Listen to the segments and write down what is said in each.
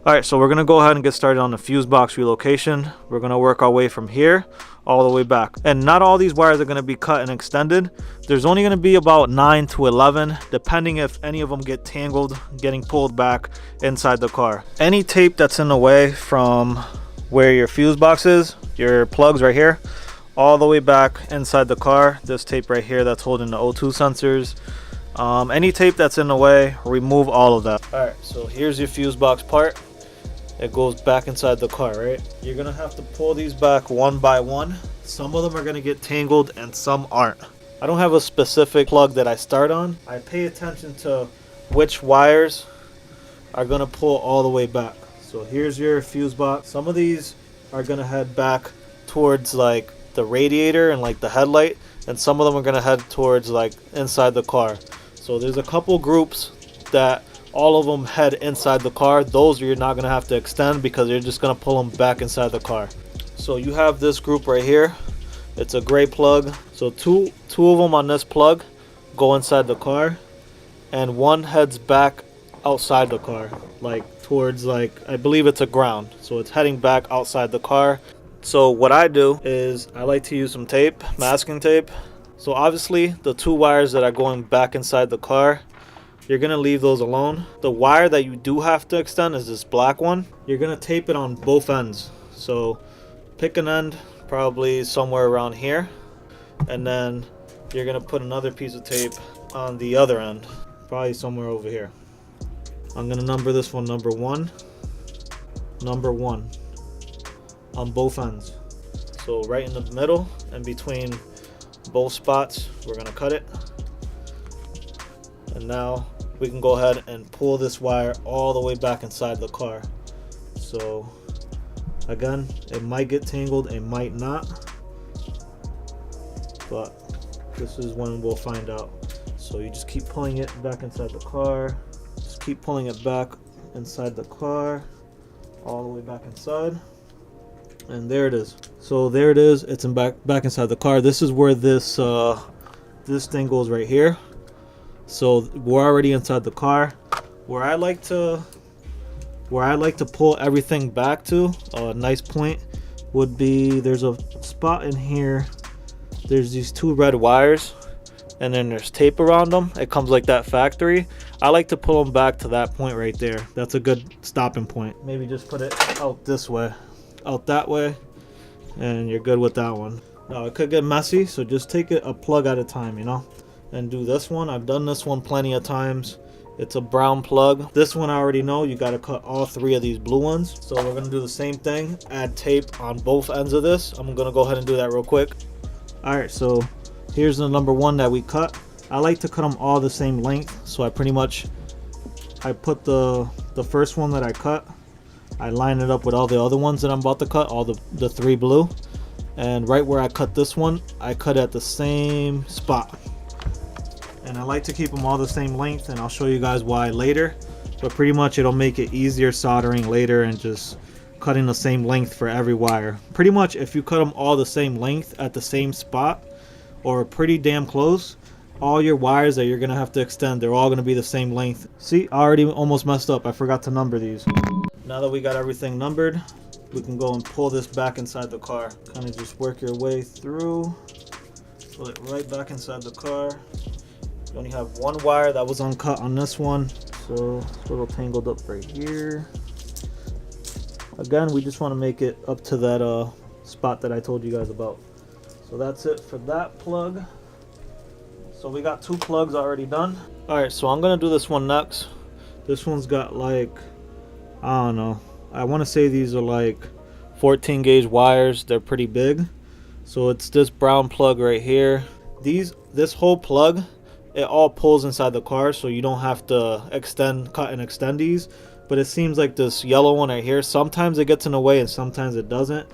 Alright, so we're going to go ahead and get started on the Fusebox relocation. We're going to work our way from here all the way back. And not all these wires are going to be cut and extended. There's only going to be about 9 to 11, depending if any of them get tangled, getting pulled back inside the car. Any tape that's in the way from where your fuse box is, your plugs right here, all the way back inside the car. This tape right here that's holding the O2 sensors. Any tape that's in the way, remove all of that. Alright, so here's your fuse box part. It goes back inside the car, right? You're gonna have to pull these back one by one. Some of them are gonna get tangled and some aren't. I don't have a specific plug that I start on. I pay attention to which wires are gonna pull all the way back. So here's your fuse box. Some of these are gonna head back towards like the radiator and like the headlight, and some of them are gonna head towards like inside the car. So there's a couple groups that all of them head inside the car. Those you're not gonna have to extend because you're just gonna pull them back inside the car. So you have this group right here. It's a gray plug. So two of them on this plug go inside the car, and one heads back outside the car, like towards, like, I believe it's a ground, so it's heading back outside the car. So what I do is I like to use some tape, masking tape. So obviously the two wires that are going back inside the car, you're gonna leave those alone. The wire that you do have to extend is this black one. You're gonna tape it on both ends. So pick an end, probably somewhere around here, and then you're gonna put another piece of tape on the other end, probably somewhere over here. I'm gonna number this one number one on both ends. So right in the middle and between both spots, we're gonna cut it. And now we can go ahead and pull this wire all the way back inside the car. So again, it might get tangled, it might not, but this is when we'll find out. So you just keep pulling it back inside the car, just keep pulling it back inside the car, all the way back inside, and there it is. So there it is, it's back inside the car. This is where this thing goes right here. So we're already inside the car. Where I like to pull everything back to, a nice point would be, there's a spot in here. There's these two red wires, and then there's tape around them. It comes like that factory. I like to pull them back to that point right there. That's a good stopping point. Maybe just put it out this way, out that way, and you're good with that one. Now it could get messy, so just take it a plug at a time, you know, and do this one. I've done this one plenty of times. It's a brown plug. This one I already know you got to cut all three of these blue ones. So we're going to do the same thing, add tape on both ends of this. I'm going to go ahead and do that real quick. Alright, so here's the number one that we cut. I like to cut them all the same length, so I put the first one that I cut, I line it up with all the other ones that I'm about to cut, all the three blue, and right where I cut this one, I cut at the same spot. And I like to keep them all the same length, and I'll show you guys why later, but pretty much it'll make it easier soldering later and just cutting the same length for every wire. Pretty much if you cut them all the same length at the same spot or pretty damn close, all your wires that you're gonna have to extend, they're all gonna be the same length. See, I already almost messed up. I forgot to number these. Now that we got everything numbered, we can go and pull this back inside the car. Kind of just work your way through, pull it right back inside the car. You only have one wire that was uncut on this one, so it's a little tangled up right here. Again, we just want to make it up to that spot that I told you guys about. So that's it for that plug. So we got two plugs already done. Alright, so I'm gonna do this one next. This one's got like, I don't know, I want to say these are like 14 gauge wires. They're pretty big. So it's this brown plug right here. This whole plug, it all pulls inside the car, so you don't have to cut and extend these. But it seems like this yellow one right here, sometimes it gets in the way and sometimes it doesn't.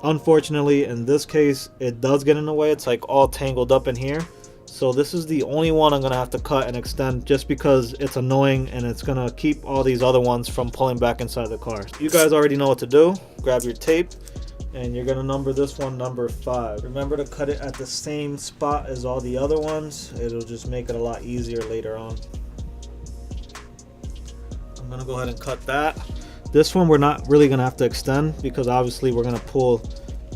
Unfortunately, in this case, it does get in the way. It's like all tangled up in here. So this is the only one I'm gonna have to cut and extend, just because it's annoying and it's gonna keep all these other ones from pulling back inside the car. You guys already know what to do. Grab your tape and you're gonna number this one number 5. Remember to cut it at the same spot as all the other ones. It'll just make it a lot easier later on. I'm gonna go ahead and cut that. This one we're not really gonna have to extend because obviously we're gonna pull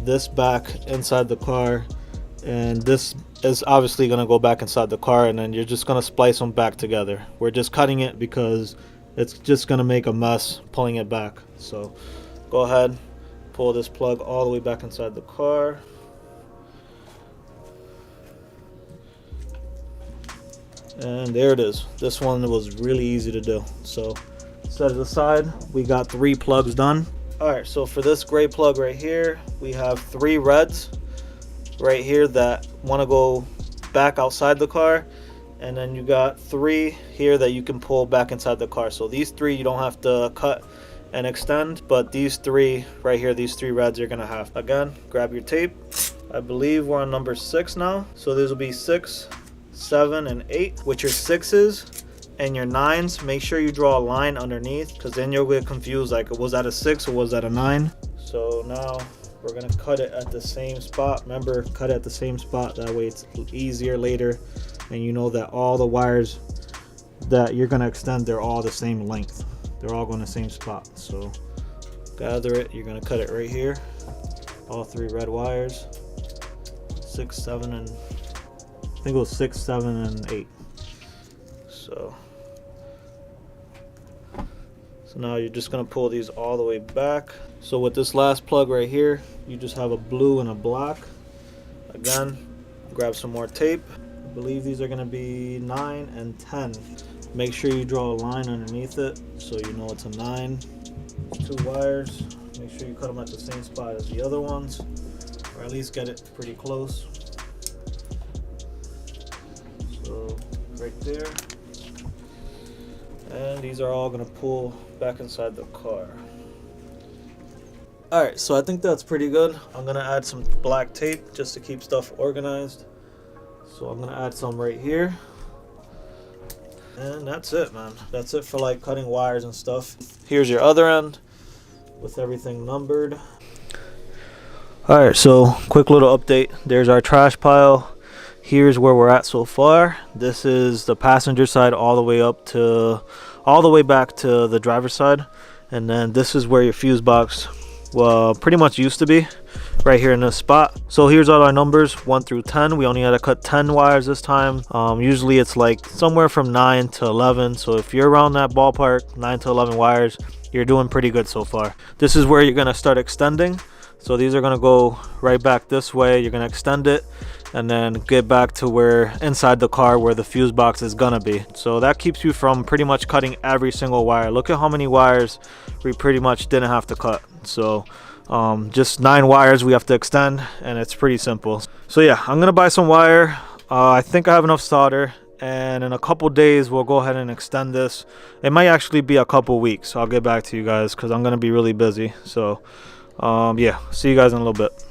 this back inside the car, and this is obviously gonna go back inside the car, and then you're just gonna splice them back together. We're just cutting it because it's just gonna make a mess pulling it back. So go ahead, pull this plug all the way back inside the car. And there it is. This one was really easy to do. So set it aside. We got 3 plugs done. All right, so for this gray plug right here, we have 3 reds right here that want to go back outside the car, and then you got 3 here that you can pull back inside the car. So these 3 you don't have to cut and extend, but these 3 right here, these 3 reds, you're gonna have. Again, grab your tape. I believe we're on number 6 now, so these will be 6, 7, and 8. With your 6s and your 9s, make sure you draw a line underneath, because then you'll get confused, like, was that a 6 or was that a 9? So now we're gonna cut it at the same spot. Remember, cut it at the same spot, that way it's easier later, and you know that all the wires that you're gonna extend, they're all the same length, they're all going the same spot. So gather it, you're gonna cut it right here, all 3 red wires, 6, 7, and I think it was 6, 7, and 8. So now you're just gonna pull these all the way back. So with this last plug right here, you just have a blue and a black. Again, grab some more tape. I believe these are gonna be 9 and 10. Make sure you draw a line underneath it so you know it's a 9. 2 wires. Make sure you cut them at the same spot as the other ones, or at least get it pretty close. So right there. And these are all gonna pull back inside the car. Alright, so I think that's pretty good. I'm gonna add some black tape just to keep stuff organized. So I'm gonna add some right here. And that's it, man. That's it for like cutting wires and stuff. Here's your other end with everything numbered. Alright, so quick little update. There's our trash pile. Here's where we're at so far. This is the passenger side all the way back to the driver's side, and then this is where your fuse box pretty much used to be, right here in this spot. So here's all our numbers, 1 through 10. We only had to cut 10 wires this time. Usually it's like somewhere from 9 to 11. So if you're around that ballpark, 9 to 11 wires, you're doing pretty good so far. This is where you're gonna start extending. So these are gonna go right back this way. You're gonna extend it and then get back to where inside the car where the fuse box is gonna be. So that keeps you from pretty much cutting every single wire. Look at how many wires we pretty much didn't have to cut. So just 9 wires we have to extend, and it's pretty simple. So yeah, I'm gonna buy some wire. I think I have enough solder, and in a couple days we'll go ahead and extend this. It might actually be a couple weeks. So I'll get back to you guys because I'm gonna be really busy. So yeah, see you guys in a little bit.